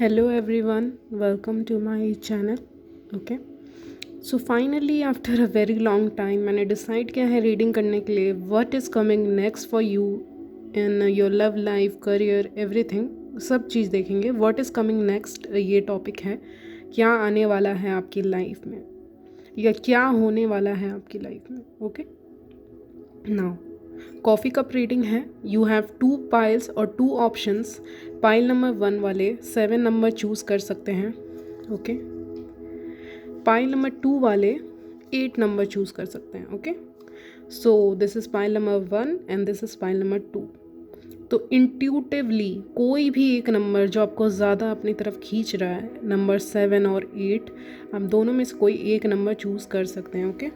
Hello everyone, welcome to my channel. Okay, so finally after a very long time मैंने decide किया है reading करने के लिए what is coming next for you in your love life, career, everything. सब चीज़ देखेंगे. What is coming next ये topic है. क्या आने वाला है आपकी लाइफ में या क्या होने वाला है आपकी लाइफ में. Okay, now coffee cup reading है. यू हैव 2 पाइल्स और 2 ऑप्शंस. पाइल नंबर 1 वाले 7 नंबर चूज़ कर सकते हैं. ओके, पाइल नंबर 2 वाले 8 नंबर चूज़ कर सकते हैं. Okay, so this is pile number 1 and this is pile number 2. तो इंट्यूटिवली कोई भी एक नंबर जो आपको ज़्यादा अपनी तरफ खींच रहा है, नंबर 7 और 8, आप दोनों में से कोई एक नंबर चूज़ कर सकते हैं. Okay,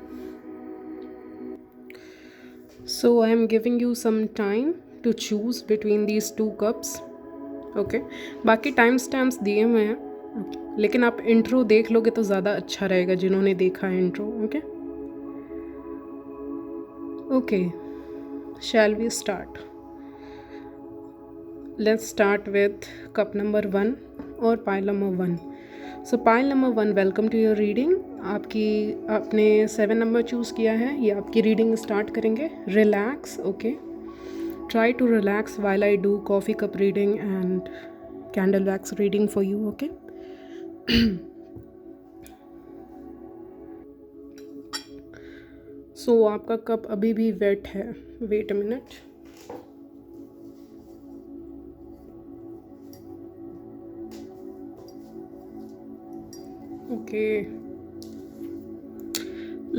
so I am giving you some time to choose between these 2 cups. Okay, बाकी टाइम स्टैम्प्स दिए हुए हैं. ओके, लेकिन आप इंट्रो देख लोगे तो ज़्यादा अच्छा रहेगा जिन्होंने देखा है intro. Okay okay, shall we start. Let's start with cup number 1 और pile number 1. So pile number 1, welcome to your reading. आपने 7 नंबर चूज़ किया है. ये आपकी रीडिंग स्टार्ट करेंगे. Relax. Okay, try to relax while I do coffee cup reading and candle wax reading for you. Okay. So आपका cup अभी भी wait है. Wait a minute. Okay,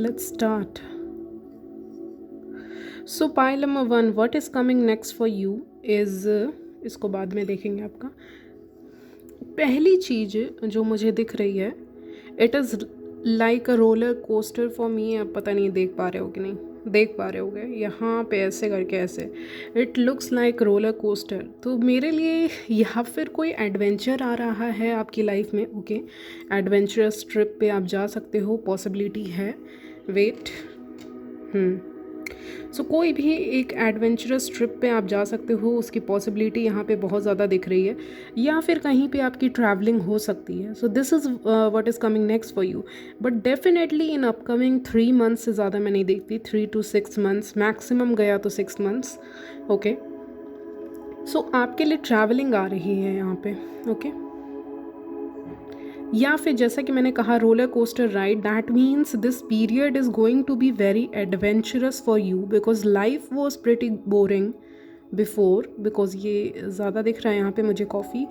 let's start. So pile number 1, what is coming next for you is, इसको बाद में देखेंगे. आपका पहली चीज़ जो मुझे दिख रही है, it is like a roller coaster for me. आप पता नहीं देख पा रहे हो कि नहीं देख पा रहे होगे. यहाँ पे ऐसे करके ऐसे it looks like roller coaster. तो मेरे लिए या फिर कोई एडवेंचर आ रहा है आपकी लाइफ में. ओके, एडवेंचरस ट्रिप पे आप जा सकते हो, पॉसिबिलिटी है. वेट, सो कोई भी एक एडवेंचरस ट्रिप पे आप जा सकते हो, उसकी पॉसिबिलिटी यहाँ पे बहुत ज़्यादा दिख रही है. या फिर कहीं पे आपकी ट्रैवलिंग हो सकती है. So this is what is coming next for you. But definitely in upcoming 3 months से ज़्यादा मैं नहीं देखती. 3 to 6 months मैक्सिमम गया तो 6 months. ओके, सो आपके लिए ट्रैवलिंग आ रही है यहाँ पे. ओके, या फिर जैसा कि मैंने कहा roller coaster ride, that means this period is going to be very adventurous for you because life was pretty boring before. Because ये ज़्यादा दिख रहा है यहाँ पे मुझे कॉफ़ी.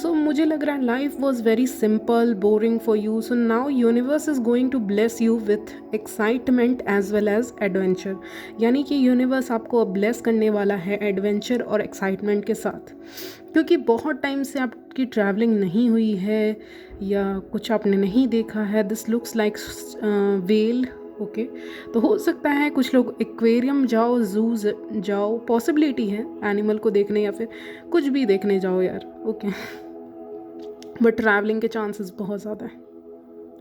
सो मुझे लग रहा है life was very simple boring for you. So now universe is going to bless you with excitement as well as adventure. यानी कि यूनिवर्स आपको ब्लेस करने वाला है एडवेंचर और एक्साइटमेंट के साथ. क्योंकि बहुत टाइम से आपकी ट्रैवलिंग नहीं हुई है या कुछ आपने नहीं देखा है. This looks like well. Okay, तो हो सकता है कुछ लोग एक्वेरियम जाओ, जू जाओ, पॉसिबिलिटी है एनिमल को देखने या फिर कुछ भी देखने जाओ यार. ओके, बट ट्रैवलिंग के चांसेस बहुत ज़्यादा है.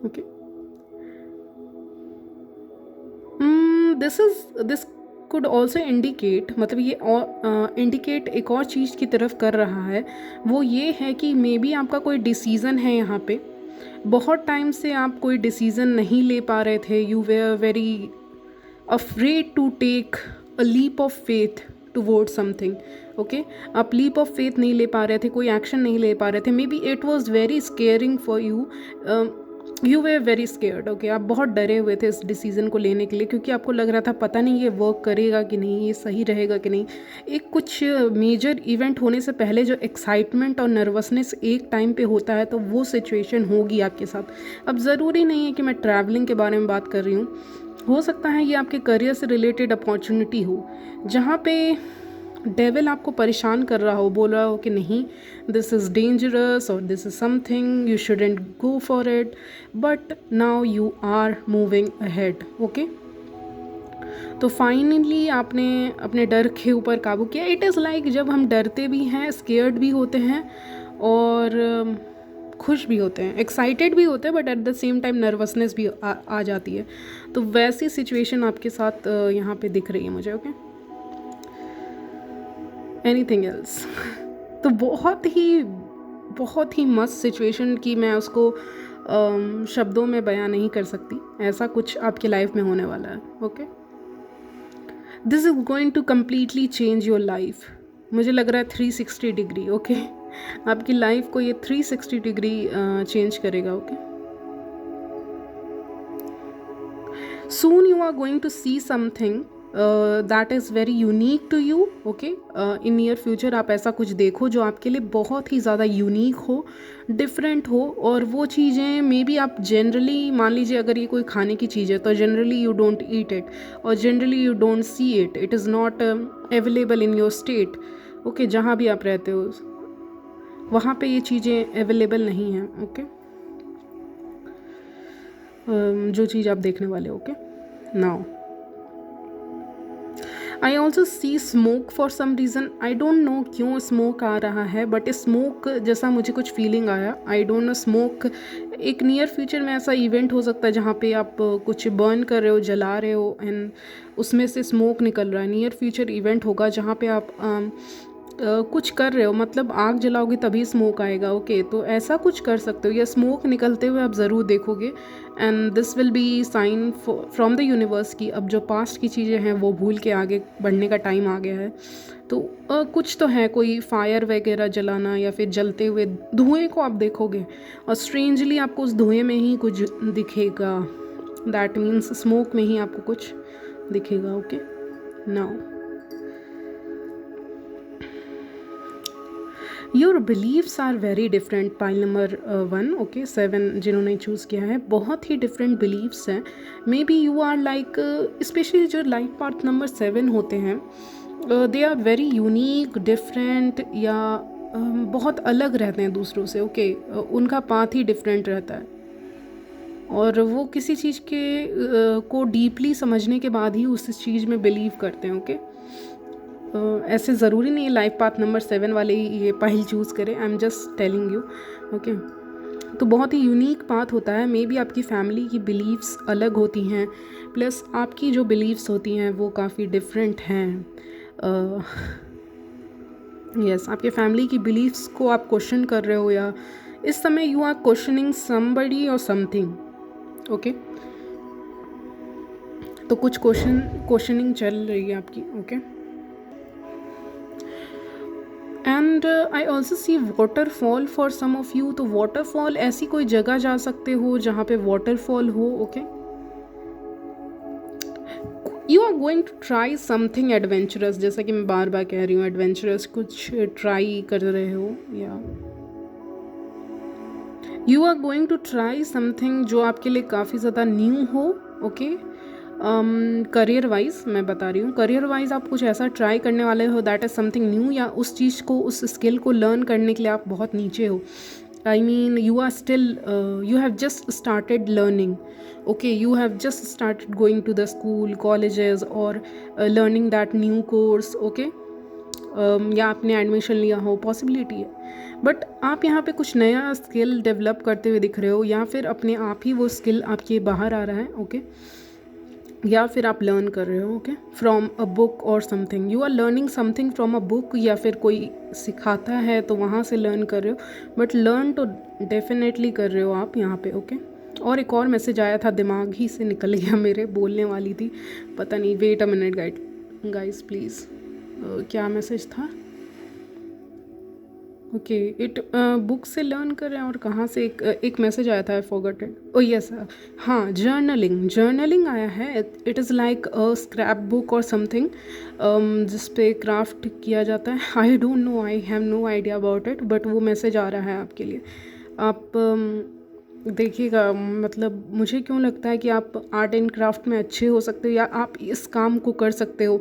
Okay, this could also indicate, मतलब ये इंडिकेट एक और चीज़ की तरफ कर रहा है. वो ये है कि मे बी आपका कोई डिसीज़न है यहाँ पे. बहुत टाइम से आप कोई डिसीज़न नहीं ले पा रहे थे. You were very afraid to take a leap of faith toward something. Okay, आप लीप ऑफ फेथ नहीं ले पा रहे थे, कोई एक्शन नहीं ले पा रहे थे. May be it was very squaring for you. You were very scared. Okay, आप बहुत डरे हुए थे इस डिसीज़न को लेने के लिए क्योंकि आपको लग रहा था पता नहीं ये वर्क करेगा कि नहीं, ये सही रहेगा कि नहीं. एक कुछ मेजर इवेंट होने से पहले जो एक्साइटमेंट और नर्वसनेस एक टाइम पे होता है, तो वो सिचुएशन होगी आपके साथ. अब ज़रूरी नहीं है कि मैं ट्रैवलिंग के बारे में बात कर रही हूँ. हो सकता है ये आपके करियर से रिलेटेड अपॉर्चुनिटी हो जहाँ पे डेविल आपको परेशान कर रहा हो, बोल रहा हो कि नहीं दिस इज़ डेंजरस और this is something you shouldn't go for it. But now you are moving ahead. Okay, तो फाइनली आपने अपने डर के ऊपर काबू किया. इट इज़ लाइक जब हम डरते भी हैं, स्केयर्ड भी होते हैं और खुश भी होते हैं, एक्साइटेड भी होते हैं, but at the same time nervousness भी आ जाती है. तो वैसी सिचुएशन आपके साथ यहाँ पे दिख रही है मुझे. Okay, anything else. तो बहुत ही बहुत ही मस्त सिचुएशन कि मैं उसको शब्दों में बयां नहीं कर सकती। ऐसा कुछ आपकी लाइफ में होने वाला है। Okay, this is going to completely change your life. मुझे लग रहा है 360 डिग्री। ओके, आपकी लाइफ को ये 360 डिग्री चेंज करेगा। Okay, soon you are going to see something that is very unique to you. okay, in near future आप ऐसा कुछ देखो जो आपके लिए बहुत ही ज़्यादा यूनिक हो, डिफरेंट हो। और वो चीज़ें मे बी आप जनरली, मान लीजिए अगर ये कोई खाने की चीज़ है तो generally you don't eat it, और generally you don't see it, it is not available in your state. Okay, जहाँ भी आप रहते हो वहाँ पे ये चीज़ें अवेलेबल नहीं हैं। ओके, जो चीज़ आप देखने वाले। Okay, now I also see smoke for some reason. I don't know क्यों स्मोक आ रहा है, बट स्मोक जैसा मुझे कुछ फीलिंग आया। आई डोंट नो, स्मोक एक नियर फ्यूचर में ऐसा इवेंट हो सकता है जहाँ पे आप कुछ बर्न कर रहे हो, जला रहे हो, एंड उसमें से स्मोक निकल रहा है। नियर फ्यूचर इवेंट होगा जहाँ पे आप कुछ कर रहे हो, मतलब आग जलाओगे तभी स्मोक आएगा। ओके, तो ऐसा कुछ कर सकते हो, या स्मोक निकलते हुए आप ज़रूर देखोगे। And this will be sign from the universe की अब जो पास्ट की चीज़ें हैं वो भूल के आगे बढ़ने का टाइम आ गया है। तो कुछ तो है, कोई फायर वगैरह जलाना या फिर जलते हुए धुएं को आप देखोगे, और स्ट्रेंजली आपको उस धुएं में ही कुछ दिखेगा। दैट मीन्स स्मोक में ही आपको कुछ दिखेगा। Okay, now your beliefs are very different. Pile number 1। Okay, 7 जिन्होंने चूज़ किया है, बहुत ही डिफरेंट बिलीव्स हैं। Maybe you are like, specially जो लाइफ पाथ नंबर 7 होते हैं, they are very unique, different, या बहुत अलग रहते हैं दूसरों से। ओके, उनका पाथ ही डिफरेंट रहता है, और वो किसी चीज़ के को डीपली समझने के बाद ही उस चीज़ में बिलीव करते हैं। ओके, ऐसे ज़रूरी नहीं है लाइफ पाथ नंबर 7 वाले ही ये पाइल चूज़ करें। आई am just telling you. Okay, तो बहुत ही यूनिक पाथ होता है। मे बी आपकी फैमिली की बिलीव्स अलग होती हैं, प्लस आपकी जो बिलीव्स होती हैं वो काफ़ी डिफरेंट हैं। यस, आपके फैमिली की बिलीव्स को आप क्वेश्चन कर रहे हो, या इस समय यू आर क्वेश्चनिंग समबडी और समथिंग। ओके, तो कुछ क्वेश्चनिंग चल रही है आपकी। Okay, and I also see waterfall for some of you. तो वाटरफॉल, ऐसी कोई जगह जा सकते हो जहाँ पे वाटरफॉल हो। Okay, you are going to try something adventurous, जैसा कि मैं बार बार कह रही हूँ, एडवेंचरस कुछ ट्राई कर रहे हो, या you are going to try something जो आपके लिए काफ़ी ज़्यादा न्यू हो। ओके, करियर वाइज मैं बता रही हूँ, करियर वाइज आप कुछ ऐसा ट्राई करने वाले हो दैट इज़ समथिंग न्यू, या उस चीज़ को, उस स्किल को लर्न करने के लिए आप बहुत नीचे हो। I mean you are still, you have just started learning. Okay, you have just started going to the school, colleges, और learning that new course. Okay, या आपने एडमिशन लिया हो, पॉसिबिलिटी है, बट आप यहाँ पे कुछ नया स्किल डेवलप करते हुए दिख रहे हो, या फिर अपने आप ही वो स्किल आपके बाहर आ रहा है। ओके, या फिर आप लर्न कर रहे हो। ओके, फ्रॉम अ बुक और something, you are learning something from a book, या फिर कोई सिखाता है तो वहाँ से लर्न कर रहे हो, बट लर्न तो डेफिनेटली कर रहे हो आप यहाँ पे। ओके, और एक और मैसेज आया था, दिमाग ही से निकल गया मेरे, बोलने वाली थी, पता नहीं। Wait a minute guys please, क्या मैसेज था? ओके, इट बुक से लर्न कर रहे हैं, और कहाँ से एक मैसेज आया था, I forgot it. Oh yes, हाँ, जर्नलिंग आया है। It is like a scrapbook और समथिंग, जिस पे क्राफ्ट किया जाता है। I don't know, I have no idea about it, but वो मैसेज आ रहा है आपके लिए। आप देखिएगा, मतलब मुझे क्यों लगता है कि आप आर्ट एंड क्राफ्ट में अच्छे हो सकते हो, या आप इस काम को कर सकते हो।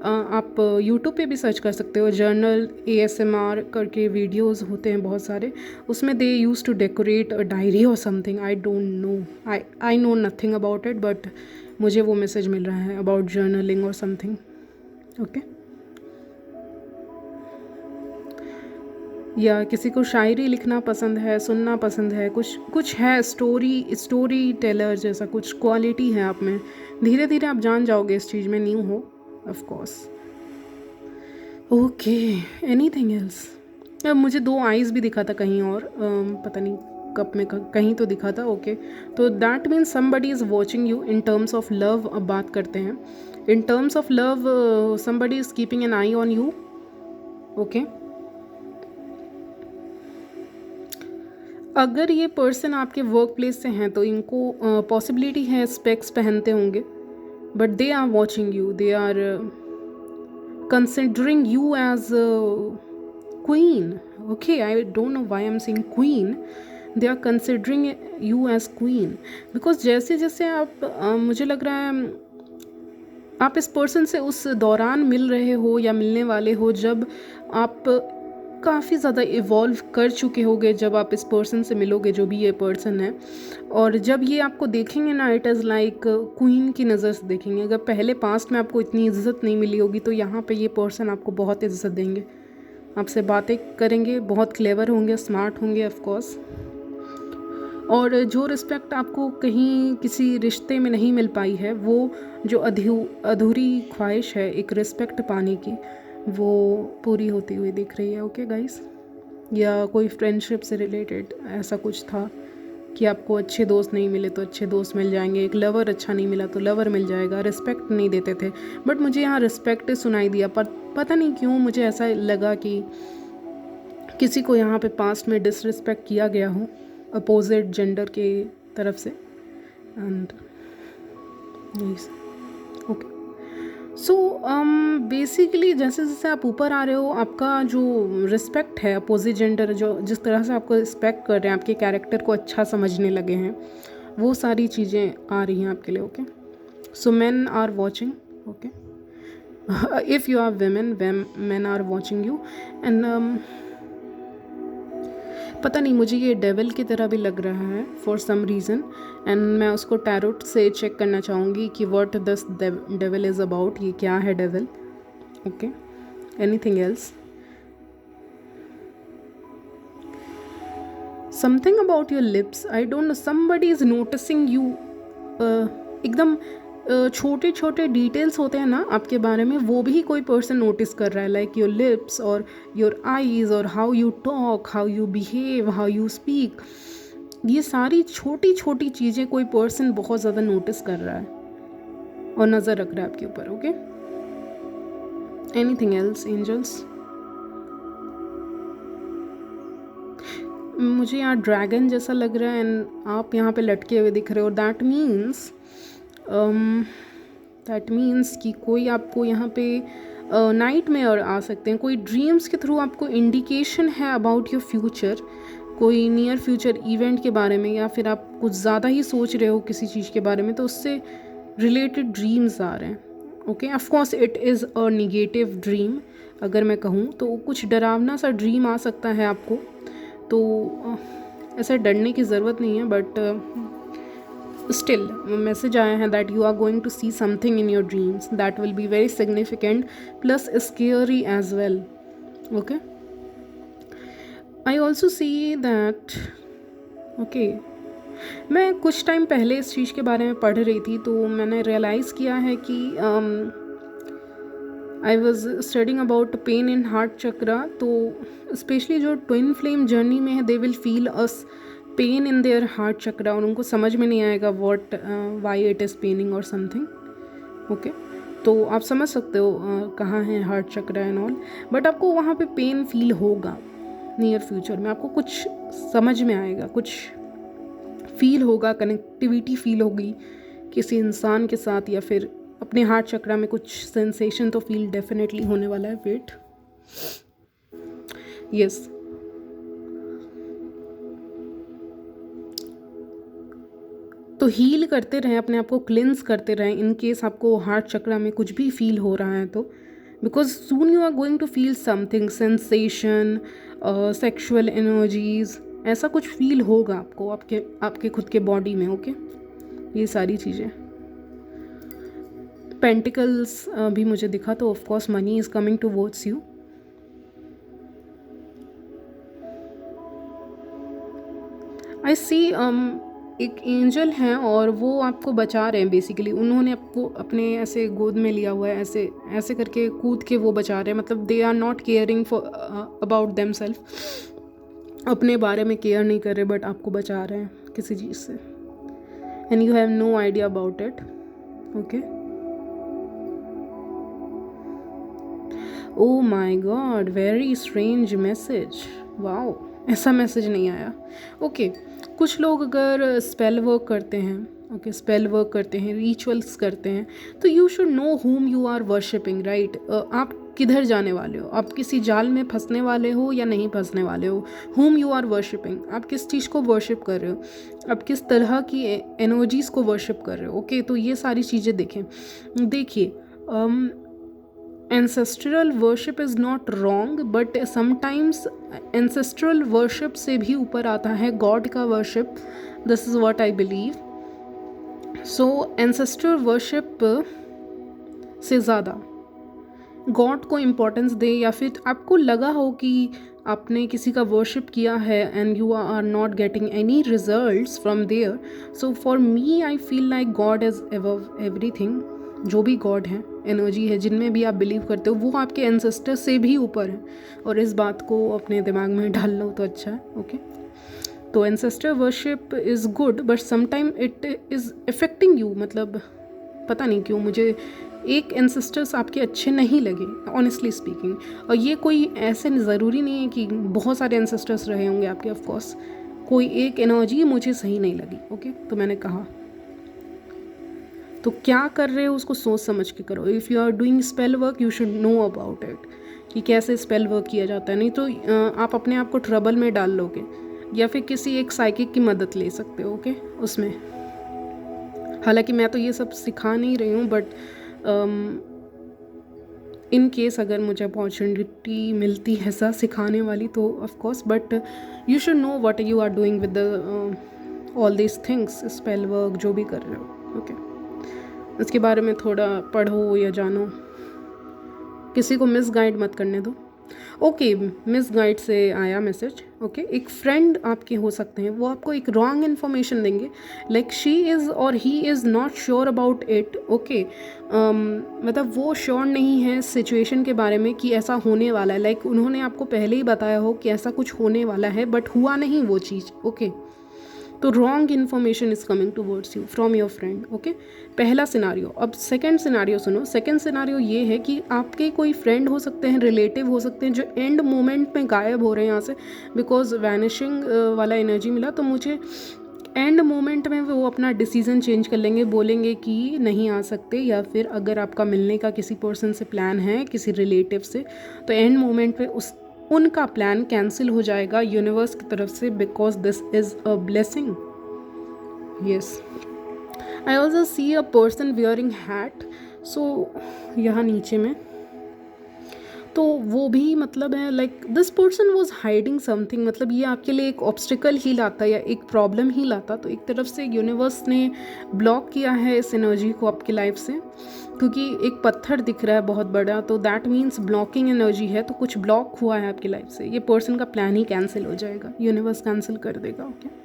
आप यूट्यूब पे भी सर्च कर सकते हो, जर्नल ASMR करके वीडियोस होते हैं बहुत सारे, उसमें they use to decorate a diary और something. I don't know, I know nothing about it, but मुझे वो मैसेज मिल रहा है अबाउट जर्नलिंग और समथिंग। ओके, या किसी को शायरी लिखना पसंद है, सुनना पसंद है, कुछ है, स्टोरी टेलर जैसा कुछ क्वालिटी है आप में। धीरे धीरे आप जान जाओगे इस चीज़ में, न्यू हो of course. Okay, anything else? मुझे 2 आईज़ भी दिखा था कहीं और, पता नहीं कब में कहीं तो दिखा था। ओके, तो that means somebody is watching you in terms of love. अब बात करते हैं इन terms of love, somebody is keeping an I on you. Okay, अगर ये पर्सन आपके वर्क प्लेस से हैं तो इनको पॉसिबिलिटी है स्पेक्स पहनते होंगे, but they are watching you, they are considering you as queen. Okay, I don't know why I am saying queen, they are considering you as queen, because जैसे जैसे आप मुझे लग रहा है आप इस पर्सन से उस दौरान मिल रहे हो या मिलने वाले हो जब आप काफ़ी ज़्यादा इवॉल्व कर चुके होगे, जब आप इस पर्सन से मिलोगे जो भी ये पर्सन है, और जब ये आपको देखेंगे ना, इट इज़ लाइक क्वीन की नज़र से देखेंगे। अगर पहले पास्ट में आपको इतनी इज्जत नहीं मिली होगी तो यहाँ पे ये पर्सन आपको बहुत इज्जत देंगे, आपसे बातें करेंगे, बहुत क्लेवर होंगे, स्मार्ट होंगे ऑफ कोर्स, और जो रिस्पेक्ट आपको कहीं किसी रिश्ते में नहीं मिल पाई है, वो जो अधूरी ख्वाहिश है एक रिस्पेक्ट पाने की, वो पूरी होती हुई दिख रही है। ओके गाइस, या कोई फ्रेंडशिप से रिलेटेड ऐसा कुछ था कि आपको अच्छे दोस्त नहीं मिले तो अच्छे दोस्त मिल जाएंगे, एक लवर अच्छा नहीं मिला तो लवर मिल जाएगा, रिस्पेक्ट नहीं देते थे, बट मुझे यहाँ रिस्पेक्ट सुनाई दिया, पर पता नहीं क्यों मुझे ऐसा लगा कि किसी को यहाँ पे पास्ट में डिसरिस्पेक्ट किया गया हो अपोजिट जेंडर के तरफ से, एंड ओके। सो बेसिकली जैसे जैसे आप ऊपर आ रहे हो, आपका जो रिस्पेक्ट है अपोजिट जेंडर जो जिस तरह से आपको रिस्पेक्ट कर रहे हैं, आपके कैरेक्टर को अच्छा समझने लगे हैं, वो सारी चीज़ें आ रही हैं आपके लिए। Okay, so men are watching. Okay, if you are women, men are watching you, and पता नहीं मुझे ये डेविल की तरह भी लग रहा है फॉर सम रीज़न, एंड मैं उसको टैरोट से चेक करना चाहूँगी कि what this devil is about, ये क्या है devil. Okay, anything else, something about your lips, I don't no, somebody is noticing you. एकदम छोटे छोटे डिटेल्स होते हैं ना आपके बारे में, वो भी कोई पर्सन नोटिस कर रहा है, लाइक योर लिप्स और योर आईज़ और how you talk, how you behave, how you speak, ये सारी छोटी छोटी चीज़ें कोई पर्सन बहुत ज़्यादा नोटिस कर रहा है और नज़र रख रहा है आपके ऊपर। Okay, anything else angels? मुझे यहाँ ड्रैगन जैसा लग रहा है, एंड आप यहाँ पे लटके हुए दिख रहे हो, दैट मीन्स कि कोई आपको यहाँ पे नाइट में और आ सकते हैं, कोई ड्रीम्स के थ्रू आपको इंडिकेशन है अबाउट योर फ्यूचर, कोई नियर फ्यूचर इवेंट के बारे में, या फिर आप कुछ ज़्यादा ही सोच रहे हो किसी चीज़ के बारे में तो उससे रिलेटेड ड्रीम्स आ रहे हैं। Okay, of course it is a negative dream, अगर मैं कहूँ तो कुछ डरावना सा ड्रीम आ सकता है आपको, तो ऐसा डरने की ज़रूरत नहीं है, बट स्टिल मैसेज आया है that you are going to see something in your dreams that will be very significant plus scary as well. Okay, I also see that, okay, मैं कुछ टाइम पहले इस चीज़ के बारे में पढ़ रही थी तो मैंने रियलाइज़ किया है कि I was studying about pain in heart chakra, तो स्पेशली जो ट्विन फ्लेम जर्नी में है they will feel us pain in their heart chakra, और उनको समझ में नहीं आएगा what why it is paining और समथिंग। ओके, तो आप समझ सकते हो कहाँ है heart chakra and all, but आपको वहाँ पे पेन फील होगा नियर फ्यूचर में, आपको कुछ समझ में आएगा, कुछ फील होगा, कनेक्टिविटी फील होगी किसी इंसान के साथ, या फिर अपने हार्ट चक्रा में कुछ सेंसेशन तो फील डेफिनेटली होने वाला है। वेट, यस, तो हील करते रहें, अपने आप को क्लिन्स करते रहें इन केस आपको हार्ट चक्रा में कुछ भी फील हो रहा है तो, because soon you are going to feel something, sensation, sexual energies, ऐसा कुछ फील होगा आपको आपके खुद के बॉडी में। ओके, ये सारी चीज़ें, पेंटिकल्स भी मुझे दिखा, तो of course money is coming towards you. I see एक एंजल हैं और वो आपको बचा रहे हैं बेसिकली। उन्होंने आपको अपने ऐसे गोद में लिया हुआ है, ऐसे ऐसे करके कूद के वो बचा रहे हैं। मतलब they are not caring for about them self, अपने बारे में केयर नहीं कर रहे, बट आपको बचा रहे हैं किसी चीज़ से, and you have no idea about it. Okay, oh my God, very strange message. Wow, ऐसा मैसेज नहीं आया। ओके, कुछ लोग अगर स्पेल वर्क करते हैं, ओके, स्पेल वर्क करते हैं, रिचुअल्स करते हैं, तो you should no whom you are worshipping, right. आप किधर जाने वाले हो, आप किसी जाल में फंसने वाले हो या नहीं फंसने वाले हो। whom you are worshipping, आप किस चीज़ को वर्शिप कर रहे हो, आप किस तरह की एनर्जीज़ को वर्शिप कर रहे हो। ओके, तो ये सारी चीज़ें देखें। देखिए, ancestral worship is not wrong, but sometimes ancestral worship से भी ऊपर आता है गॉड का worship. This is what I believe. So ancestral worship से ज़्यादा गॉड को इम्पोर्टेंस दे, या फिर आपको लगा हो कि आपने किसी का वर्शिप किया है and you are not getting any results from there, so for me I feel like God is above everything. जो भी गॉड है, एनर्जी है, जिनमें भी आप बिलीव करते हो, वो आपके एंसेस्टर से भी ऊपर है। और इस बात को अपने दिमाग में डाल लो तो अच्छा है। ओके, तो ancestor worship is good, but sometime it is affecting you. मतलब पता नहीं क्यों मुझे एक एंसेस्टर्स आपके अच्छे नहीं लगे, ऑनेस्टली स्पीकिंग। और ये कोई ऐसे ज़रूरी नहीं है कि बहुत सारे एंसेस्टर्स रहे होंगे आपके, ऑफकोर्स कोई एक एनर्जी मुझे सही नहीं लगी। ओके, तो मैंने कहा, तो क्या कर रहे हो उसको सोच समझ के करो। If you are doing spell work, you should know about it कि कैसे स्पेल वर्क किया जाता है, नहीं तो आप अपने आप को ट्रबल में डाल लोगे। या फिर किसी एक साइकिक की मदद ले सकते हो। ओके, उसमें हालांकि मैं तो ये सब सिखा नहीं रही हूँ, बट इन केस अगर मुझे अपॉर्चुनिटी मिलती है ऐसा सिखाने वाली, तो of course, but you should know what you are doing with the all this things, spell work जो भी कर रहे हो। ओके, इसके बारे में थोड़ा पढ़ो या जानो, किसी को मिसगाइड मत करने दो। ओके, मिसगाइड से आया मैसेज। ओके, एक फ्रेंड आपके हो सकते हैं, वो आपको एक रॉन्ग इन्फॉर्मेशन देंगे, लाइक शी इज़ और he is not sure about it. Okay, मतलब वो श्योर नहीं है सिचुएशन के बारे में कि ऐसा होने वाला है। लाइक उन्होंने आपको पहले ही बताया हो कि ऐसा कुछ होने वाला है, बट हुआ नहीं वो चीज़। ओके, तो wrong information is coming towards you from your friend. Okay, पहला सिनारियो। अब सेकंड सिनारियो सुनो। सेकंड सिनारियो ये है कि आपके कोई फ्रेंड हो सकते हैं, रिलेटिव हो सकते हैं, जो एंड मोमेंट में गायब हो रहे हैं यहाँ से, बिकॉज वैनिशिंग वाला एनर्जी मिला, तो मुझे एंड मोमेंट में वो अपना डिसीज़न चेंज कर लेंगे, बोलेंगे कि नहीं आ सकते, या फिर अगर आपका मिलने का किसी पर्सन से प्लान है, किसी रिलेटिव से, तो एंड मोमेंट पे उनका प्लान कैंसिल हो जाएगा यूनिवर्स की तरफ से, because this is a blessing. Yes, I also see a person wearing hat. So यहाँ नीचे में, तो वो भी मतलब है like this person was hiding something. मतलब ये आपके लिए एक ऑब्स्टिकल ही लाता या एक प्रॉब्लम ही लाता, तो एक तरफ से यूनिवर्स ने ब्लॉक किया है इस एनर्जी को आपकी लाइफ से, क्योंकि एक पत्थर दिख रहा है बहुत बड़ा, तो दैट मीन्स ब्लॉकिंग एनर्जी है, तो कुछ ब्लॉक हुआ है आपकी लाइफ से। ये पर्सन का प्लान ही कैंसिल हो जाएगा, यूनिवर्स कैंसिल कर देगा। Okay,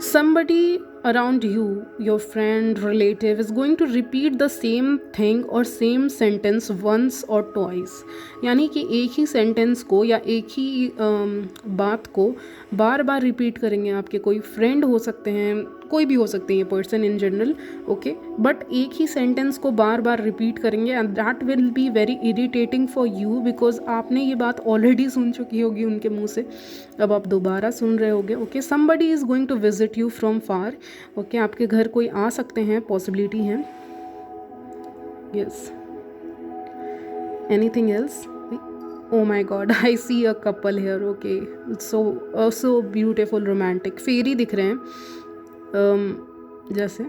somebody around you, your friend, relative, is going to repeat the same thing or same sentence once or twice। यानी कि एक ही सेंटेंस को या एक ही बात को बार बार रिपीट करेंगे। आपके कोई फ्रेंड हो सकते हैं, कोई भी हो सकते हैं ये person in general. Okay, but एक ही सेंटेंस को बार बार रिपीट करेंगे, and that will be very irritating for you, because आपने ये बात ऑलरेडी सुन चुकी होगी उनके मुंह से, अब आप दोबारा सुन रहे होगे। Okay, somebody is going to visit you from far. Okay, आपके घर कोई आ सकते हैं, पॉसिबिलिटी है। Yes, anything else? Oh my God, I see a couple here. Okay, it's so beautiful, romantic. फेरी दिख रहे हैं, जैसे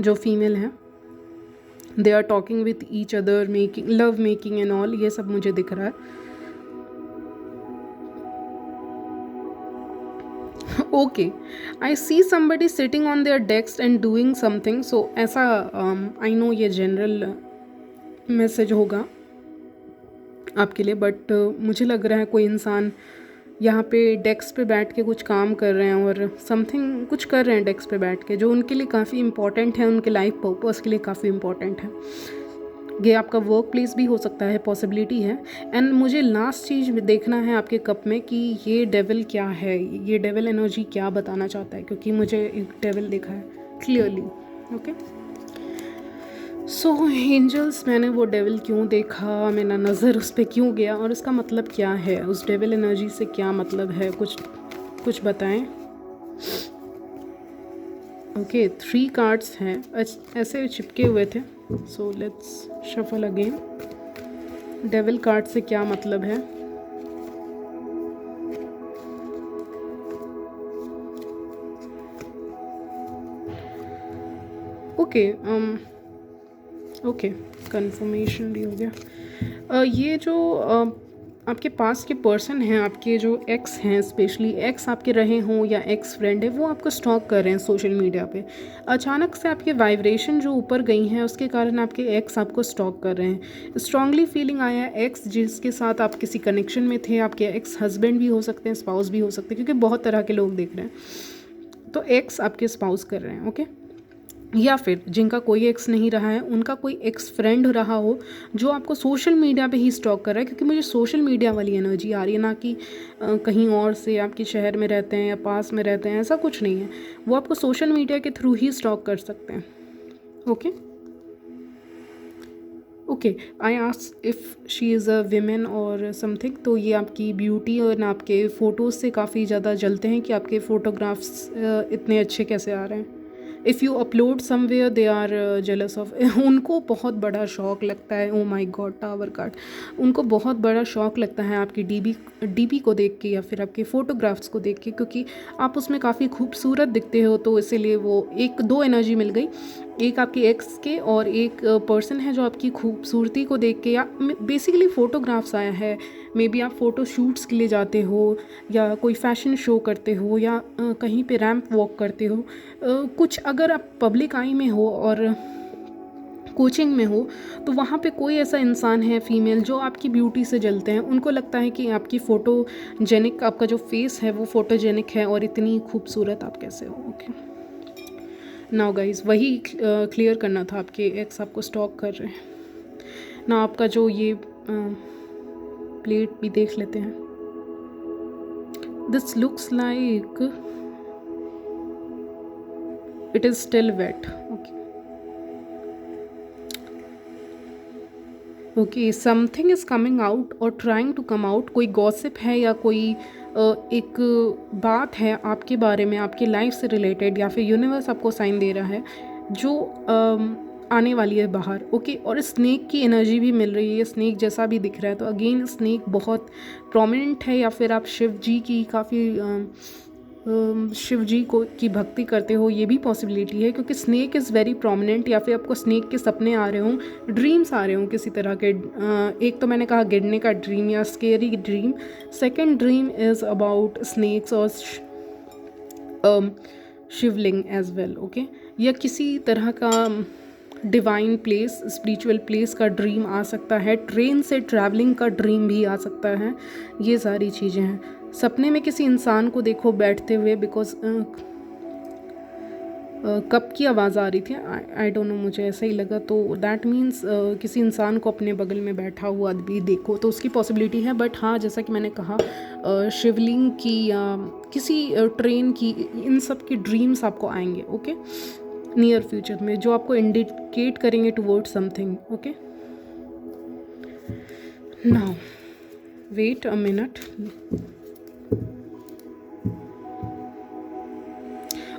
जो फीमेल हैं, they are talking with each other, making love making and all, ये सब मुझे दिख रहा है। Okay, I see somebody sitting on their desk and doing something. So ऐसा I know ये general message होगा, आपके लिए, बट मुझे लग रहा है कोई इंसान यहाँ पे डेस्क पे बैठ के कुछ काम कर रहे हैं और समथिंग कुछ कर रहे हैं डेस्क पे बैठ के, जो उनके लिए काफ़ी इंपॉर्टेंट है, उनके लाइफ पर्पस के लिए काफ़ी इंपॉर्टेंट है। ये आपका वर्क प्लेस भी हो सकता है, पॉसिबिलिटी है। एंड मुझे लास्ट चीज़ देखना है आपके कप में कि ये डेविल क्या है, ये डेविल एनर्जी क्या बताना चाहता है, क्योंकि मुझे एक डेविल दिखा है क्लियरली। ओके, सो एंजल्स, मैंने वो डेविल क्यों देखा, मेरा नज़र उस पर क्यों गया और उसका मतलब क्या है, उस डेविल एनर्जी से क्या मतलब है, कुछ बताएं। ओके, 3 कार्ड्स हैं, ऐसे चिपके हुए थे। So let's shuffle again. Devil card से क्या मतलब है। ओके, ओके, कंफर्मेशन भी हो गया। ये जो आपके पास के पर्सन हैं, आपके जो एक्स हैं, स्पेशली एक्स आपके रहे हों या एक्स फ्रेंड है, वो आपको स्टॉक कर रहे हैं सोशल मीडिया पे। अचानक से आपके वाइब्रेशन जो ऊपर गई हैं, उसके कारण आपके एक्स आपको स्टॉक कर रहे हैं। स्ट्रांगली फीलिंग आया है एक्स जिसके साथ आप किसी कनेक्शन में थे, आपके एक्स हस्बैंड भी हो सकते हैं, स्पाउस भी हो सकते हैं, क्योंकि बहुत तरह के लोग देख रहे हैं। तो एक्स आपके स्पाउस कर रहे हैं। ओके, या फिर जिनका कोई एक्स नहीं रहा है, उनका कोई एक्स फ्रेंड रहा हो जो आपको सोशल मीडिया पे ही स्टॉक कर रहा है, क्योंकि मुझे सोशल मीडिया वाली एनर्जी आ रही है, ना कि कहीं और से आपके शहर में रहते हैं या पास में रहते हैं, ऐसा कुछ नहीं है। वो आपको सोशल मीडिया के थ्रू ही स्टॉक कर सकते हैं। Okay, okay, I ask if she is a women और समथिंग, तो ये आपकी ब्यूटी और आपके फ़ोटोज़ से काफ़ी ज़्यादा जलते हैं कि आपके फ़ोटोग्राफ्स इतने अच्छे कैसे आ रहे हैं। If you upload somewhere they are jealous of उनको बहुत बड़ा शौक लगता है। Oh my god, tower card. उनको बहुत बड़ा शौक लगता है आपकी डीपी को देख के या फिर आपके फ़ोटोग्राफ्स को देख के, क्योंकि आप उसमें काफ़ी खूबसूरत दिखते हो, तो इसीलिए वो एक दो एनर्जी मिल गई, एक आपके एक्स के और एक पर्सन है जो आपकी खूबसूरती को देख के, या बेसिकली फ़ोटोग्राफ्स आया है। मे बी आप फ़ोटो शूट्स के लिए जाते हो या कोई फ़ैशन शो करते हो या कहीं पे रैंप वॉक करते हो, कुछ अगर आप पब्लिक आई में हो और कोचिंग में हो, तो वहाँ पे कोई ऐसा इंसान है फीमेल जो आपकी ब्यूटी से जलते हैं। उनको लगता है कि आपकी फ़ोटोजेनिक, आपका जो फेस है वो फ़ोटोजेनिक है और इतनी खूबसूरत आप कैसे हो। ओके, नाउ गाइज, वही क्लियर करना था, आपके एक्स आपको स्टॉक कर रहे हैं ना। आपका जो ये प्लेट भी देख लेते हैं। This looks like it is still wait. Okay, okay, something is coming out और ट्राइंग टू कम आउट। कोई गॉसिप है या कोई एक बात है आपके बारे में, आपकी लाइफ से रिलेटेड, या फिर यूनिवर्स आपको साइन दे रहा है जो आने वाली है बाहर। ओके, और स्नेक की एनर्जी भी मिल रही है, स्नेक जैसा भी दिख रहा है, तो अगेन स्नेक बहुत प्रोमिनेंट है, या फिर आप शिव जी की काफ़ी शिव जी को की भक्ति करते हो, ये भी पॉसिबिलिटी है, क्योंकि स्नेक इज़ वेरी प्रोमिनेंट। या फिर आपको स्नेक के सपने आ रहे हों, ड्रीम्स आ रहे हों किसी तरह के। एक तो मैंने कहा गिरने का ड्रीम या scary dream, second dream is about snakes और शिवलिंग एज वेल। ओके, या किसी तरह का डिवाइन प्लेस, स्पिरिचुअल प्लेस का ड्रीम आ सकता है, ट्रेन से ट्रैवलिंग का ड्रीम भी आ सकता है। ये सारी चीज़ें हैं। सपने में किसी इंसान को देखो बैठते हुए, बिकॉज कप की आवाज़ आ रही थी, आई डोंट नो, मुझे ऐसा ही लगा, तो दैट मीन्स किसी इंसान को अपने बगल में बैठा हुआ भी देखो, तो उसकी पॉसिबिलिटी है। बट हाँ, जैसा कि मैंने कहा, शिवलिंग की या किसी ट्रेन की, इन सब की ड्रीम्स आपको आएंगे। ओके, नियर फ्यूचर में, जो आपको इंडिकेट करेंगे toward something. Okay, now wait a minute.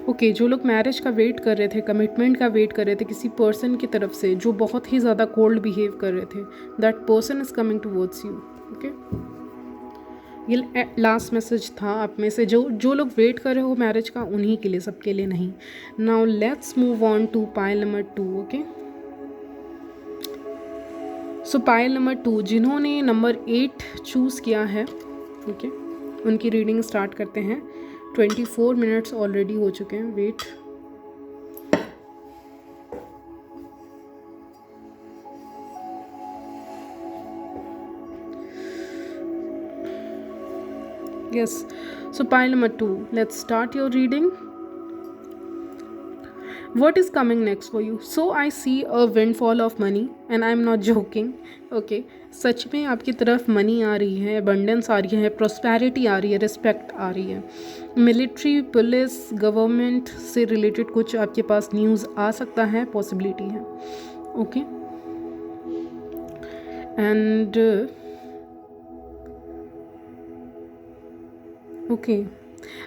Okay, जो लोग मैरिज का वेट कर रहे थे, कमिटमेंट का वेट कर रहे थे किसी पर्सन की तरफ से जो बहुत ही ज़्यादा कोल्ड बिहेव कर रहे थे, that person is coming towards you. Okay, ये लास्ट मैसेज था आप में से जो लोग वेट कर रहे हो मैरिज का, उन्हीं के लिए, सबके लिए नहीं। Now let's move on to pile number 2। Okay, so pile number 2, जिन्होंने नंबर 8 चूज़ किया है, ओके, उनकी रीडिंग स्टार्ट करते हैं। 24 मिनट्स ऑलरेडी हो चुके हैं। Wait, Yes. So pile number 2. Let's start your reading. What is coming next for you? So I see a windfall of money and I'm not joking. Okay. सच में आपकी तरफ money आ रही है, abundance आ रही है, prosperity आ रही है, respect आ रही है. मिलिट्री, पुलिस, गवर्नमेंट से रिलेटेड कुछ आपके पास न्यूज़ आ सकता है, पॉसिबिलिटी है. Okay. And okay,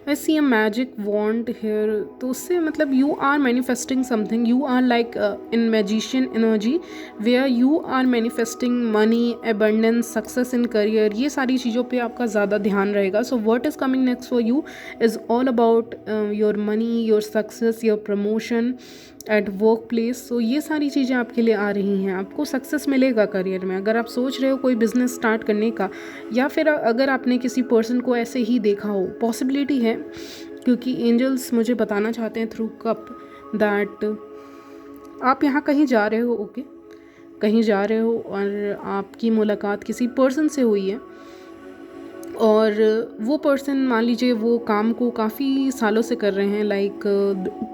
I see a magic wand here. तो उससे मतलब you are manifesting something, you are like in magician energy where you are manifesting money, abundance, success in career. ये सारी चीज़ों पे आपका ज़्यादा ध्यान रहेगा. So what is coming next for you is all about your money, your success, your promotion at work place. So ये सारी चीज़ें आपके लिए आ रही हैं. आपको सक्सेस मिलेगा करियर में. अगर आप सोच रहे हो कोई बिज़नेस स्टार्ट करने का, या फिर अगर आपने किसी पर्सन को ऐसे ही देखा हो, पॉसिबिलिटी है, क्योंकि एंजल्स मुझे बताना चाहते हैं थ्रू कप दैट आप यहाँ कहीं जा रहे हो. ओके, कहीं जा रहे हो और आपकी मुलाकात किसी पर्सन से हुई है, और वो पर्सन मान लीजिए वो काम को काफ़ी सालों से कर रहे हैं, लाइक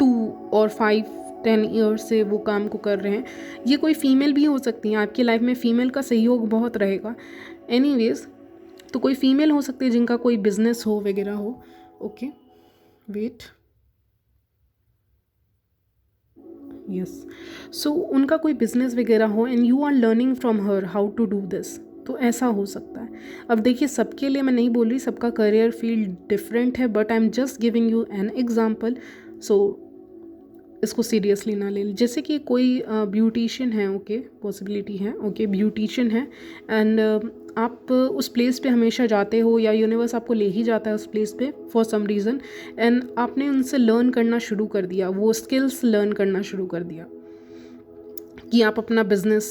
2 और 5-10 ईयर्स से वो काम को कर रहे हैं. ये कोई फीमेल भी हो सकती हैं. आपकी लाइफ में फ़ीमेल का सहयोग बहुत रहेगा. एनीवेज, तो कोई फीमेल हो सकती है जिनका कोई बिजनेस हो वगैरह हो. Okay, wait. यस. सो उनका कोई बिजनेस वगैरह हो and you are learning from her how to do this. तो ऐसा हो सकता है. अब देखिए, सबके लिए मैं नहीं बोल रही, सबका करियर फील्ड डिफरेंट है, but I am just giving you an example. So इसको सीरियसली ना ले. जैसे कि कोई ब्यूटिशियन है. ओके, पॉसिबिलिटी है. ओके, ब्यूटिशियन है एंड आप उस प्लेस पे हमेशा जाते हो, या यूनिवर्स आपको ले ही जाता है उस प्लेस पे फॉर सम रीज़न, एंड आपने उनसे लर्न करना शुरू कर दिया, वो स्किल्स लर्न करना शुरू कर दिया कि आप अपना बिजनेस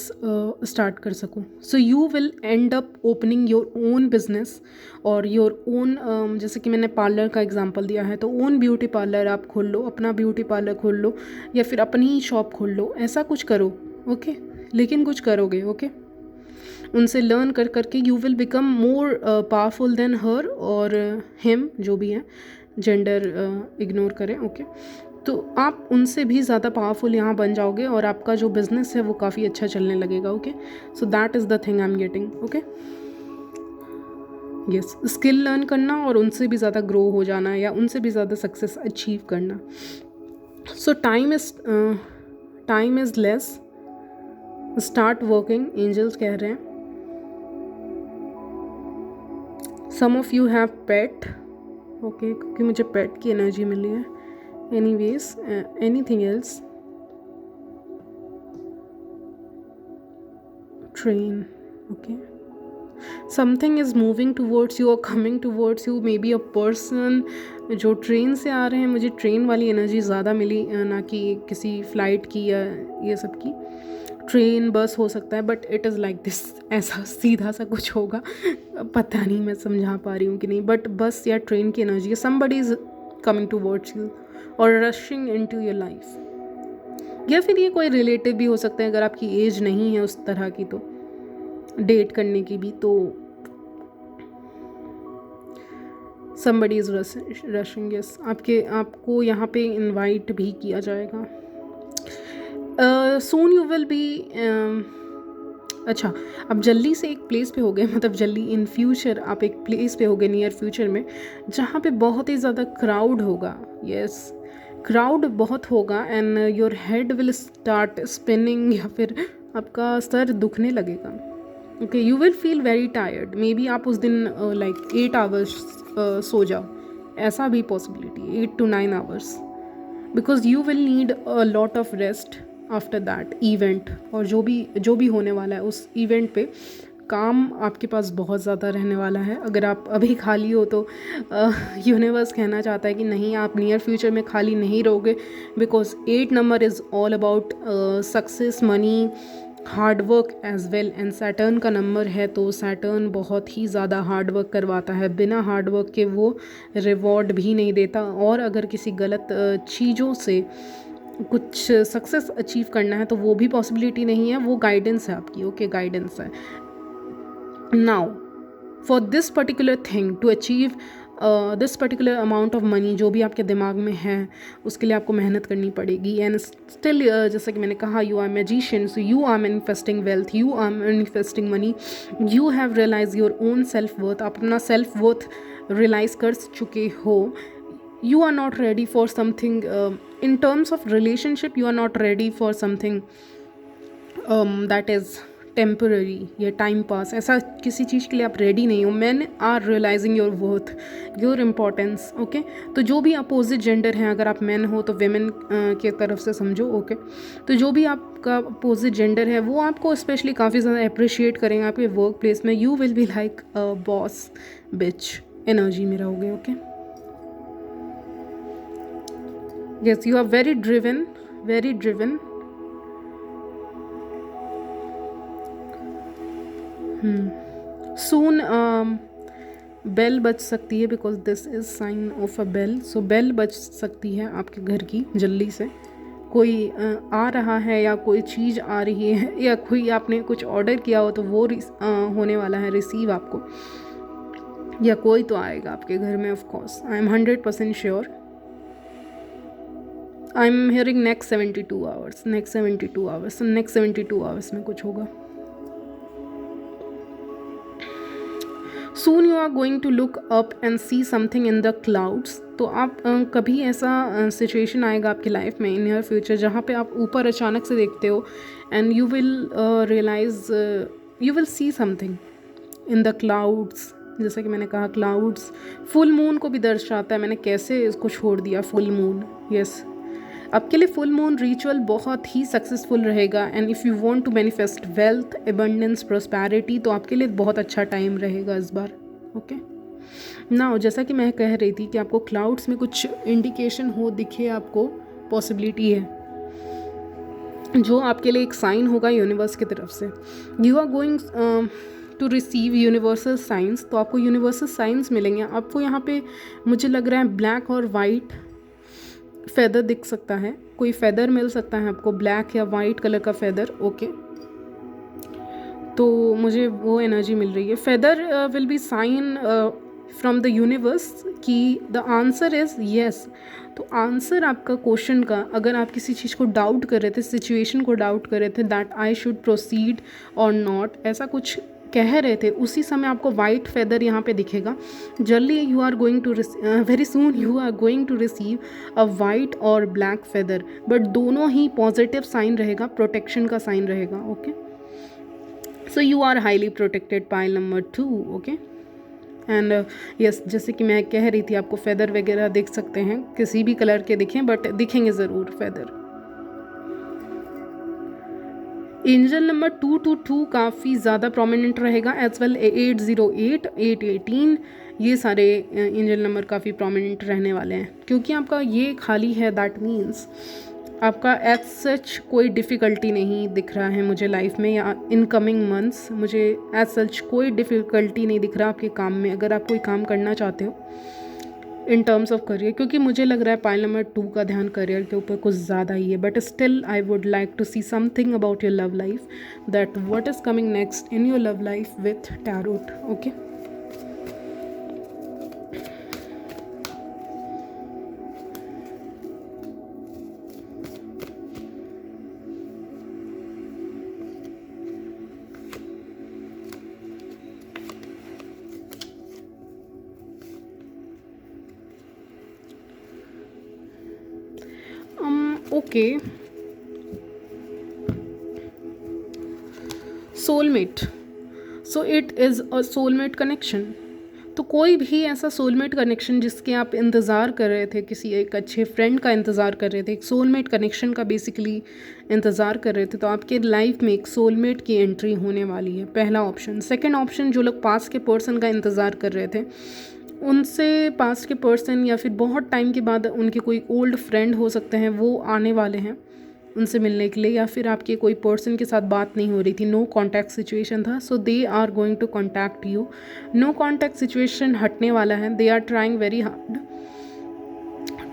स्टार्ट कर सको. So you will and up opening your own business और योर ओन, जैसे कि मैंने पार्लर का एग्जांपल दिया है, तो ओन ब्यूटी पार्लर आप खोल लो, अपना ब्यूटी पार्लर खोल लो, या फिर अपनी ही शॉप खोल लो. ऐसा कुछ करो. ओके, लेकिन कुछ करोगे. ओके, उनसे लर्न कर करके you will become more powerful than her और हिम, जो भी है, जेंडर इग्नोर करें. ओके, तो आप उनसे भी ज़्यादा पावरफुल यहाँ बन जाओगे और आपका जो बिज़नेस है वो काफ़ी अच्छा चलने लगेगा. Okay, so that is the thing I am getting. Okay, yes, skill learn करना और उनसे भी ज़्यादा ग्रो हो जाना, या उनसे भी ज़्यादा सक्सेस अचीव करना. So time is less, start working, angels कह रहे हैं. Some of you have pet. Okay, क्योंकि मुझे पेट की एनर्जी मिली है. Anyways, anything else? Train. Okay, something is moving towards you or coming towards you. Maybe a person जो train से आ रहे हैं. मुझे ट्रेन वाली एनर्जी ज़्यादा मिली, ना कि किसी फ्लाइट की या ये सब की. ट्रेन, बस हो सकता है, but it is like this, ऐसा सीधा सा कुछ होगा. पता नहीं मैं समझा पा रही हूँ कि नहीं, बट बस या ट्रेन की एनर्जी है. somebody is coming towards you और रशिंग इनटू योर लाइफ. या फिर ये कोई रिलेटिव भी हो सकते हैं, अगर आपकी एज नहीं है उस तरह की, तो डेट करने की भी. तो somebody is rushing. यस, आपको यहाँ पे इनवाइट भी किया जाएगा. Soon you will B. अच्छा, अब जल्दी से एक प्लेस पे हो गए, मतलब जल्दी इन फ्यूचर आप एक प्लेस पे हो गए नियर फ्यूचर में, जहाँ पे बहुत ही ज़्यादा क्राउड होगा. यस, क्राउड बहुत होगा and your head will start spinning, या फिर आपका सर दुखने लगेगा. Okay, you will feel very tired. May be आप उस दिन लाइक 8 आवर्स सो जाओ. ऐसा भी possibility, 8 to 9 hours, because you will need a lot of rest after that event. और जो भी होने वाला है उस इवेंट पे, काम आपके पास बहुत ज़्यादा रहने वाला है. अगर आप अभी खाली हो तो यूनिवर्स कहना चाहता है कि नहीं, आप नियर फ्यूचर में खाली नहीं रहोगे, because 8 number is all about success, money, hard work as well. And Saturn का नंबर है, तो सैटर्न बहुत ही ज़्यादा हार्ड वर्क करवाता है. बिना हार्ड वर्क के वो रिवॉर्ड भी नहीं देता. और अगर किसी गलत चीज़ों से कुछ सक्सेस अचीव करना है तो वो भी पॉसिबिलिटी नहीं है, वो गाइडेंस है आपकी. ओके, गाइडेंस है. Now for this particular thing to achieve this particular amount of money, जो भी आपके दिमाग में है उसके लिए आपको मेहनत करनी पड़ेगी। एंड स्टिल जैसा कि मैंने कहा, you are magician, so you are manifesting wealth, you are manifesting money, you have realise your own self worth, आप अपना सेल्फ वर्थ रियलाइज़ कर चुके हो। You are not ready for something in terms of relationship, you are not ready for something that is temporary या time pass, ऐसा किसी चीज़ के लिए आप रेडी नहीं हो। Man are realising your worth, your importance. Okay, तो जो भी अपोजिट जेंडर हैं, अगर आप मैन हो तो वेमेन के तरफ से समझो। ओके, तो जो भी आपका अपोजिट जेंडर है वो आपको स्पेशली काफ़ी ज़्यादा अप्रिशिएट करेंगे आपके वर्क प्लेस में। You will be like a boss bitch energy में रहोगे। Okay, yes, you are very driven, very driven. Soon bell बज सकती है, because this is sign of a bell, so bell बज सकती है आपके घर की जल्दी से। कोई आ रहा है या कोई चीज़ आ रही है या कोई आपने कुछ ऑर्डर किया हो तो वो होने वाला है रिसीव आपको, या कोई तो आएगा आपके घर में। Of course I am 100% sure. I am hearing next 72 hours, next 72 hours, next 72 hours में कुछ होगा। Soon you are going to look up and see something in the clouds। तो आप कभी ऐसा सिचुएशन आएगा आपकी लाइफ में इन योर फ्यूचर जहाँ पे आप ऊपर अचानक से देखते हो and you will realise, you will see something in the clouds. जैसा कि मैंने कहा, क्लाउड्स फुल मून को भी दर्शाता है। मैंने कैसे इसको छोड़ दिया, फुल मून। यस, आपके लिए फुल मून रिचुअल बहुत ही सक्सेसफुल रहेगा। And if you want to manifest wealth, abundance, prosperity, तो आपके लिए बहुत अच्छा टाइम रहेगा इस बार। ओके, नाउ जैसा कि मैं कह रही थी कि आपको क्लाउड्स में कुछ इंडिकेशन हो, दिखे आपको, पॉसिबिलिटी है जो आपके लिए एक साइन होगा यूनिवर्स की तरफ से। You are going to receive universal science, तो आपको यूनिवर्सल साइंस मिलेंगे। आपको यहाँ पे मुझे लग रहा है ब्लैक और वाइट फेदर दिख सकता है, कोई फेदर मिल सकता है आपको, ब्लैक या वाइट कलर का फेदर। ओके, तो मुझे वो एनर्जी मिल रही है। Feather will be sign from the universe कि द आंसर इज़ येस। तो आंसर आपका क्वेश्चन का, अगर आप किसी चीज़ को डाउट कर रहे थे, सिचुएशन को डाउट कर रहे थे, दैट आई शुड प्रोसीड और नॉट, ऐसा कुछ कह रहे थे, उसी समय आपको वाइट फेदर यहाँ पे दिखेगा। जल्दी you are going to very soon you are going to receive a white और ब्लैक फेदर, बट दोनों ही पॉजिटिव साइन रहेगा, प्रोटेक्शन का साइन रहेगा। Okay, so you are highly protected, pile number 2। Okay, and yes, जैसे कि मैं कह रही थी, आपको फेदर वगैरह दिख सकते हैं, किसी भी कलर के दिखें, बट दिखेंगे ज़रूर फेदर। एंजल नंबर 222 काफ़ी ज़्यादा प्रोमिनेंट रहेगा, एज वेल 808, 818, ये सारे एंजल नंबर काफ़ी प्रोमिनेंट रहने वाले हैं। क्योंकि आपका ये खाली है, दैट मीन्स आपका एज सच कोई डिफ़िकल्टी नहीं दिख रहा है मुझे लाइफ में, या इनकमिंग मंथ्स मुझे एज सच कोई डिफ़िकल्टी नहीं दिख रहा आपके काम में, अगर आप कोई काम करना चाहते हो इन टर्म्स ऑफ करियर। क्योंकि मुझे लग रहा है पाइल नंबर 2 का ध्यान करियर के ऊपर कुछ ज़्यादा ही है, but still I would like to see something about your love life, that what is coming next in your love life with tarot. Okay, okay, soulmate, so it is a soulmate connection. तो कोई भी ऐसा soulmate connection जिसके आप इंतज़ार कर रहे थे, किसी एक अच्छे फ्रेंड का इंतज़ार कर रहे थे, एक सोलमेट कनेक्शन का बेसिकली इंतज़ार कर रहे थे, तो आपके लाइफ में एक सोलमेट की एंट्री होने वाली है, पहला ऑप्शन। सेकंड ऑप्शन, जो लोग पास के पर्सन का इंतज़ार कर रहे थे, उनसे पास्ट के पर्सन या फिर बहुत टाइम के बाद उनके कोई ओल्ड फ्रेंड हो सकते हैं, वो आने वाले हैं उनसे मिलने के लिए, या फिर आपके कोई पर्सन के साथ बात नहीं हो रही थी, नो कॉन्टैक्ट सिचुएशन था, so they are going to contact you. No contact situation हटने वाला है, they are trying very hard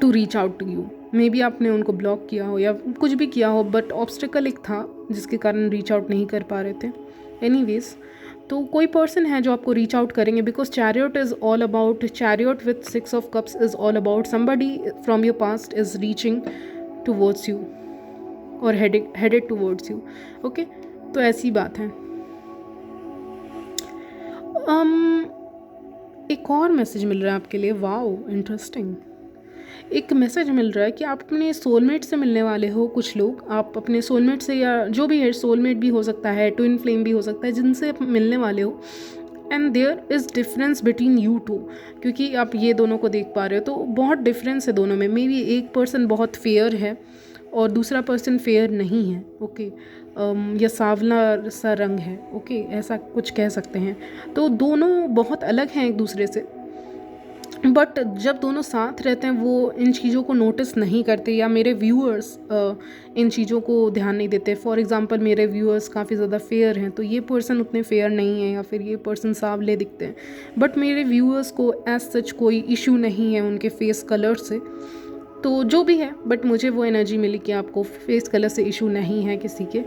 to reach out to you. Maybe आपने उनको ब्लॉक किया हो या कुछ भी किया हो, बट ऑब्स्टिकल एक था जिसके कारण रीच आउट नहीं कर पा रहे थे। एनीवेज, तो कोई पर्सन है जो आपको रीच आउट करेंगे, because chariot is all about, chariot with 6 of Cups is all about somebody from your past is reaching towards you और हेडेड टूवर्ड्स यू। ओके, तो ऐसी बात है। एक और मैसेज मिल रहा है आपके लिए, वाओ इंटरेस्टिंग। एक मैसेज मिल रहा है कि आप अपने सोलमेट से मिलने वाले हो। कुछ लोग आप अपने सोलमेट से, या जो भी है, सोलमेट भी हो सकता है, ट्विन फ्लेम भी हो सकता है, जिनसे आप मिलने वाले हो, and there is difference between you two, क्योंकि आप ये दोनों को देख पा रहे हो तो बहुत डिफरेंस है दोनों में। मे बी एक पर्सन बहुत फेयर है और दूसरा पर्सन फेयर नहीं है। ओके, या सांवला सा रंग है। ओके, ऐसा कुछ कह सकते हैं। तो दोनों बहुत अलग हैं एक दूसरे से, बट जब दोनों साथ रहते हैं वो इन चीज़ों को नोटिस नहीं करते, या मेरे व्यूअर्स इन चीज़ों को ध्यान नहीं देते। फॉर एग्जांपल, मेरे व्यूअर्स काफ़ी ज़्यादा फेयर हैं तो ये पर्सन उतने फेयर नहीं है, या फिर ये पर्सन सांवले दिखते हैं, बट मेरे व्यूअर्स को एज सच कोई इशू नहीं है उनके फेस कलर से। तो जो भी है, बट मुझे वो एनर्जी मिली कि आपको फेस कलर से इशू नहीं है किसी के,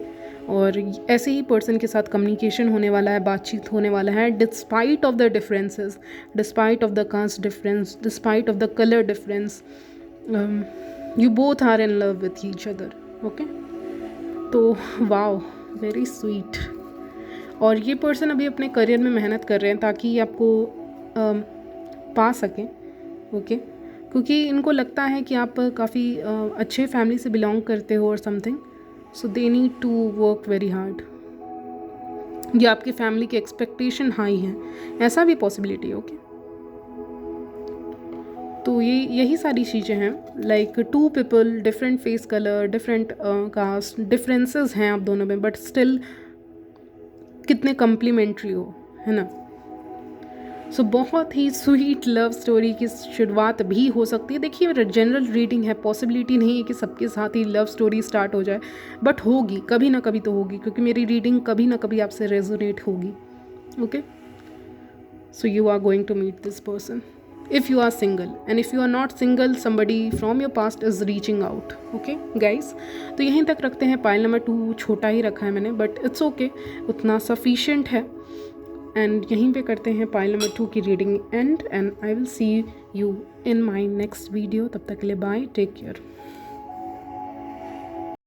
और ऐसे ही पर्सन के साथ कम्युनिकेशन होने वाला है, बातचीत होने वाला है, despite of the differences, despite of the caste difference, despite of the colour difference, you both are in love with each other. Okay, तो वाओ, वेरी स्वीट। और ये पर्सन अभी अपने करियर में मेहनत कर रहे हैं ताकि आपको पा सकें। ओके, क्योंकि इनको लगता है कि आप काफ़ी अच्छे फैमिली से बिलोंग करते हो और something, so they need to work very hard, या आपकी फैमिली की एक्सपेक्टेशन हाई है, ऐसा भी पॉसिबिलिटी है। ओके, तो यही सारी चीज़ें हैं। Like 2 people, different face colour, different caste, differences हैं आप दोनों में, बट स्टिल कितने कम्प्लीमेंट्री हो, है ना। सो बहुत ही स्वीट लव स्टोरी की शुरुआत भी हो सकती है। देखिए, मेरा जनरल रीडिंग है, पॉसिबिलिटी नहीं है कि सबके साथ ही लव स्टोरी स्टार्ट हो जाए, बट होगी, कभी ना कभी तो होगी, क्योंकि मेरी रीडिंग कभी ना कभी आपसे रेजोनेट होगी। Okay, so you are going to meet this person if you are single, and if you are not single, somebody from your past is reaching out. Okay guys, तो यहीं तक रखते हैं। पाइल नंबर 2 छोटा ही रखा है मैंने, बट इट्स ओके, उतना सफिशिएंट है। एंड यहीं पे करते हैं पाइल नंबर 2 की reading and I will see you in my next video. तब तक के लिए बाय, टेक केयर।